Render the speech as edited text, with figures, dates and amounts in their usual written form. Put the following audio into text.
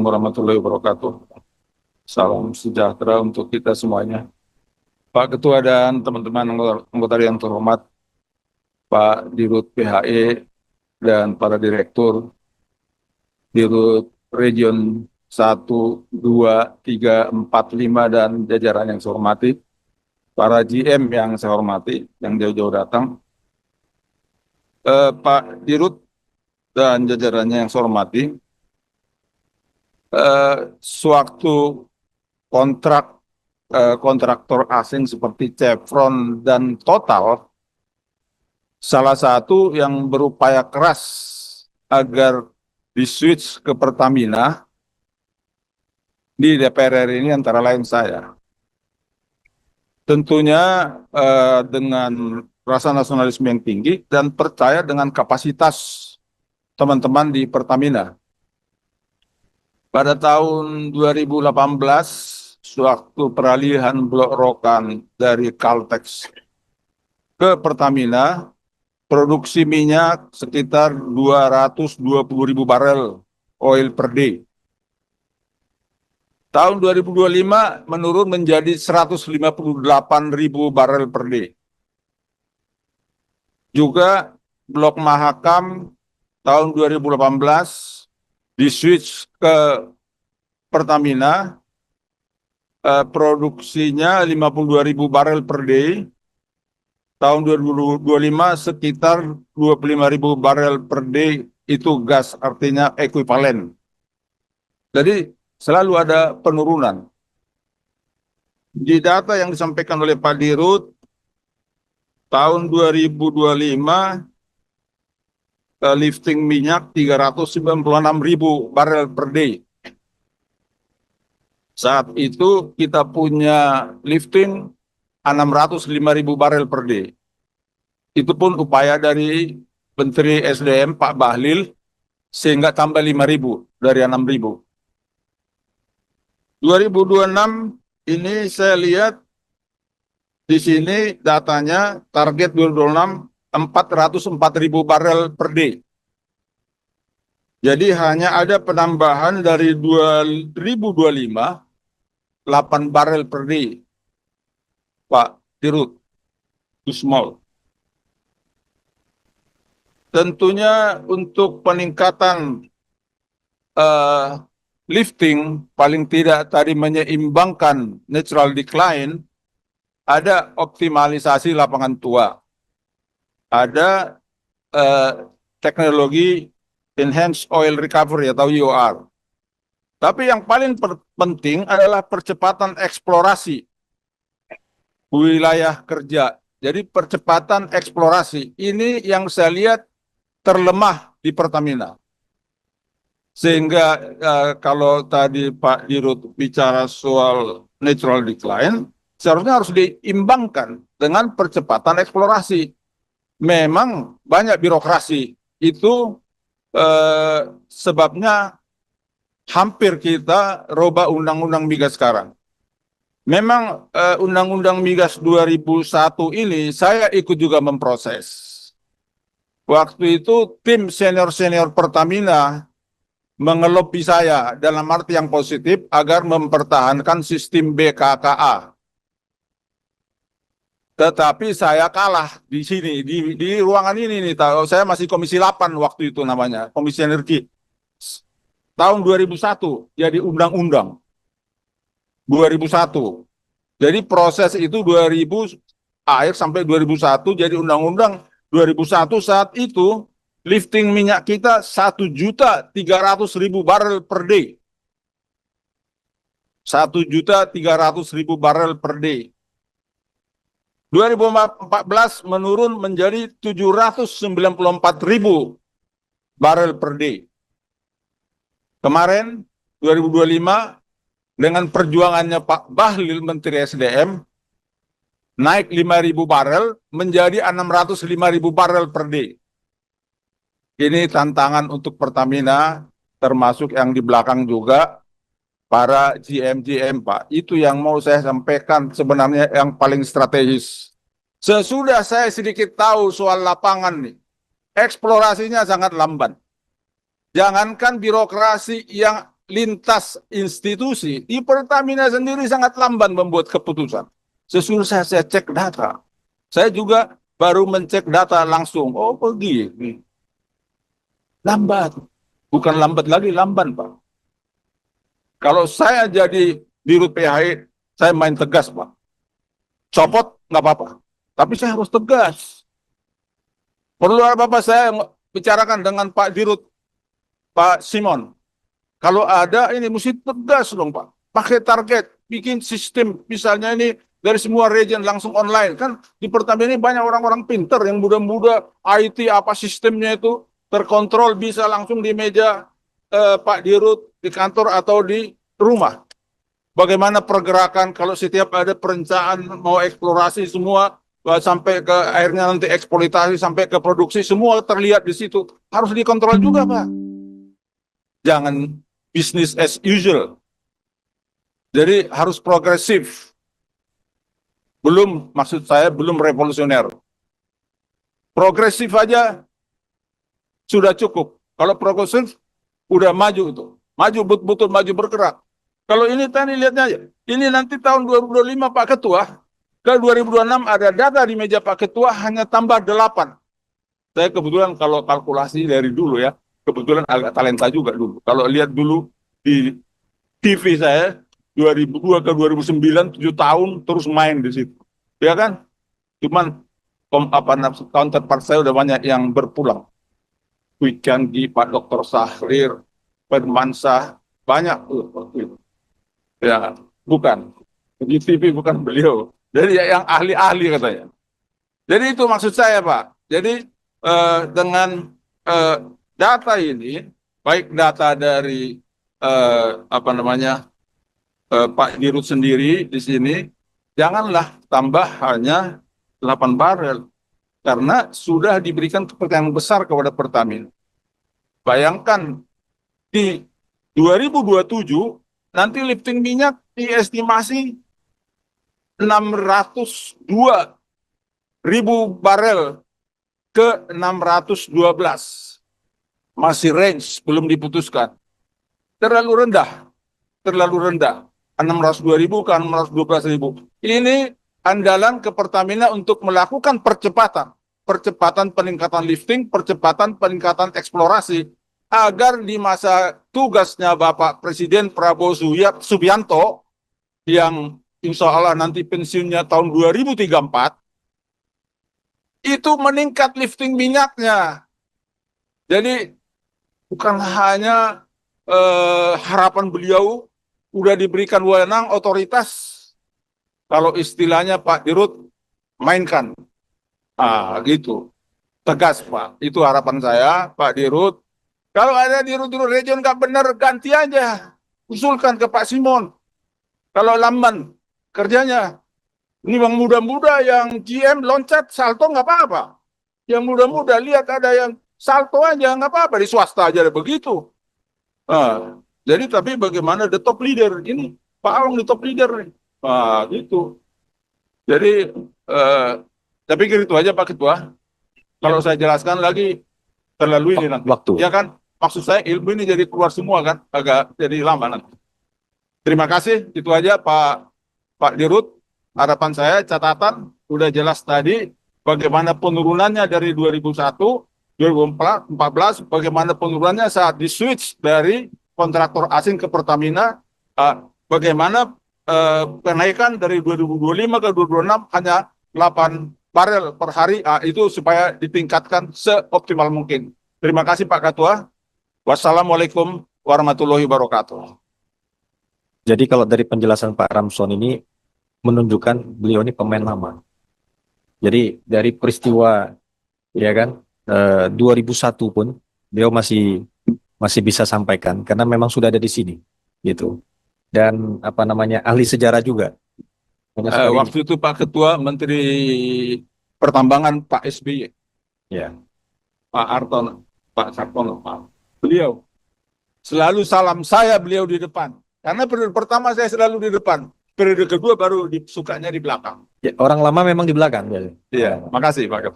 Assalamualaikum warahmatullahi wabarakatuh. Salam sejahtera untuk kita semuanya. Pak Ketua dan teman-teman anggota yang terhormat, Pak Dirut PHE dan para direktur, Dirut Region 1, 2, 3, 4, 5, dan jajaran yang saya hormati, para GM yang saya hormati, yang jauh-jauh datang, Pak Dirut dan jajarannya yang saya hormati, sewaktu kontraktor asing seperti Chevron dan Total, salah satu yang berupaya keras agar di-switch ke Pertamina di DPR RI ini antara lain saya. Tentunya dengan rasa nasionalisme yang tinggi dan percaya dengan kapasitas teman-teman di Pertamina. Pada tahun 2018, sewaktu peralihan Blok Rokan dari Caltex ke Pertamina, produksi minyak sekitar 220.000 barel oil per day. Tahun 2025 menurun menjadi 158.000 barel per day. Juga Blok Mahakam tahun 2018 di-switch ke Pertamina, produksinya 52.000 barel per day. Tahun 2025 sekitar 25.000 barel per day itu gas, artinya ekuivalen. Jadi selalu ada penurunan. Di data yang disampaikan oleh Pak Dirut, tahun 2025 lifting minyak 396.000 barel per day. Saat itu kita punya lifting 605.000 barel per day. Itu pun upaya dari Menteri SDM Pak Bahlil sehingga tambah 5.000 dari 6.000. 2026 ini saya lihat di sini datanya target 2026 404.000 barel per day. Jadi hanya ada penambahan dari 2025 8 barel per day. Pak Dirut, too small. Tentunya untuk peningkatan lifting paling tidak tadi menyeimbangkan natural decline, ada optimalisasi lapangan tua. Ada teknologi Enhanced Oil Recovery atau EOR. Tapi yang paling penting adalah percepatan eksplorasi wilayah kerja. Jadi percepatan eksplorasi ini yang saya lihat terlemah di Pertamina. Sehingga kalau tadi Pak Dirut bicara soal natural decline, seharusnya harus diimbangkan dengan percepatan eksplorasi. Memang banyak birokrasi, itu sebabnya hampir kita robah Undang-Undang Migas sekarang. Memang Undang-Undang Migas 2001 ini saya ikut juga memproses. Waktu itu tim senior-senior Pertamina mengelobi saya dalam arti yang positif agar mempertahankan sistem BKKA. Tetapi saya kalah di sini, di ruangan ini nih. Saya masih Komisi 8 waktu itu namanya, Komisi Energi. Tahun 2001 jadi undang-undang. 2001. Jadi proses itu 2000 akhir sampai 2001 jadi undang-undang. 2001 saat itu lifting minyak kita 1.300.000 barel per day. 1.300.000 barel per day. 2014 menurun menjadi 794.000 barel per day. Kemarin 2025 dengan perjuangannya Pak Bahlil Menteri SDM naik 5.000 barel menjadi 605.000 barel per day. Ini tantangan untuk Pertamina, termasuk yang di belakang juga para GM-GM, Pak. Itu yang mau saya sampaikan sebenarnya yang paling strategis. Sesudah saya sedikit tahu soal lapangan nih, eksplorasinya sangat lamban. Jangankan birokrasi yang lintas institusi, di Pertamina sendiri sangat lamban membuat keputusan. Sesudah saya cek data, saya juga baru mencek data langsung. Oh begini, lambat. Bukan lambat lagi, lamban Pak. Kalau saya jadi dirut PHI, saya main tegas Pak. Copot nggak apa-apa, tapi saya harus tegas. Perlu apa-apa saya bicarakan dengan Pak Dirut, Pak Simon. Kalau ada ini mesti tegas dong Pak. Pakai target, bikin sistem. Misalnya ini dari semua region langsung online. Kan di Pertamina ini banyak orang-orang pinter yang muda-muda IT apa sistemnya itu terkontrol bisa langsung di meja Pak Dirut, di kantor atau di rumah. Bagaimana pergerakan kalau setiap ada perencanaan mau eksplorasi semua sampai ke akhirnya nanti eksploitasi sampai ke produksi semua terlihat di situ. Harus dikontrol juga Pak. Jangan business as usual. Jadi harus progresif. Maksud saya belum revolusioner. Progresif aja sudah cukup. Kalau progresif udah maju itu. Maju betul-betul maju bergerak. Kalau ini tadi lihatnya aja. Ini nanti tahun 2025 Pak Ketua, ke 2026 ada data di meja Pak Ketua hanya tambah 8. Saya kebetulan kalau kalkulasi dari dulu ya, kebetulan agak talenta juga dulu. Kalau lihat dulu di TV saya 2002 ke 2009 7 tahun terus main di situ. Ya kan? Cuman counterpart saya udah banyak yang berpulang. Wikanggi, Pak Dr. Sahrir, Firmansyah, banyak tuh. Ya, bukan. Di TV bukan beliau. Jadi yang ahli-ahli katanya. Jadi itu maksud saya Pak. Jadi dengan data ini, baik data dari Pak Dirut sendiri di sini, janganlah tambah hanya 8 barel. Karena sudah diberikan kepercayaan besar kepada Pertamina. Bayangkan di 2027 nanti lifting minyak diestimasi 602.000 barel ke 612. Masih range, belum diputuskan. Terlalu rendah. 602.000 ke 612.000. Ini andalan ke Pertamina untuk melakukan percepatan peningkatan lifting, percepatan peningkatan eksplorasi, agar di masa tugasnya Bapak Presiden Prabowo Subianto, yang insya Allah nanti pensiunnya tahun 2034, itu meningkat lifting minyaknya. Jadi bukan hanya harapan beliau, udah diberikan wewenang otoritas, kalau istilahnya Pak Dirut, mainkan. Gitu. Tegas Pak. Itu harapan saya, Pak Dirut. Kalau ada Dirut-Dirut region nggak benar, ganti aja. Usulkan ke Pak Simon. Kalau lamban kerjanya. Ini yang muda-muda yang GM loncat, salto nggak apa-apa. Yang muda-muda lihat ada yang salto aja nggak apa-apa. Di swasta aja ada begitu. Jadi tapi bagaimana the top leader ini? Pak Awang the top leader nih. Gitu. Jadi saya pikir itu aja Pak Ketua. Kalau saya jelaskan lagi terlalu ini nanti. Waktu. Ya kan? Maksud saya ilmu ini jadi keluar semua kan? Agak jadi lama nanti. Terima kasih. Itu aja Pak Dirut. Harapan saya catatan udah jelas tadi bagaimana penurunannya dari 2001, 2014, bagaimana penurunannya saat di switch dari kontraktor asing ke Pertamina, bagaimana kenaikan dari 2025 ke 2026 hanya 8 barel per hari, itu supaya ditingkatkan seoptimal mungkin. Terima kasih Pak Ketua. Wassalamualaikum warahmatullahi wabarakatuh. Jadi kalau dari penjelasan Pak Ramson ini menunjukkan beliau ini pemain lama. Jadi dari peristiwa ya kan 2001 pun beliau masih bisa sampaikan karena memang sudah ada di sini gitu. Dan ahli sejarah juga. Waktu itu Pak Ketua Menteri Pertambangan Pak SBY. Ya. Pak Artono, Pak Sartono, beliau selalu salam saya beliau di depan. Karena periode pertama saya selalu di depan. Periode kedua baru sukanya di belakang. Ya, orang lama memang di belakang. Iya, makasih Pak Ketua.